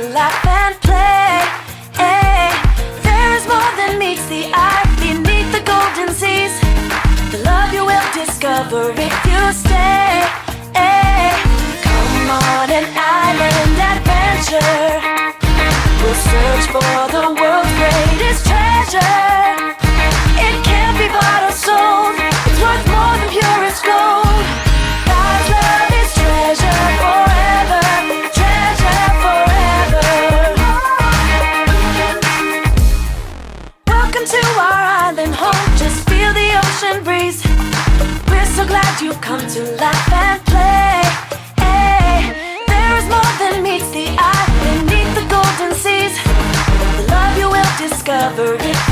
laugh and play. Hey, there is more than meets the eye beneath the golden seas. The love you will discover if you stay. Hey, come on an island adventure. We'll search for the world's greatest treasure. It can't be bought or sold. It's worth more than purest gold. God's love is treasure forever. Treasure forever. Welcome to our island home. Just feel the ocean breeze. We're so glad you've come to laugh and play. Hey, there is more than meets the eye beneath the golden seas. The love you will discover if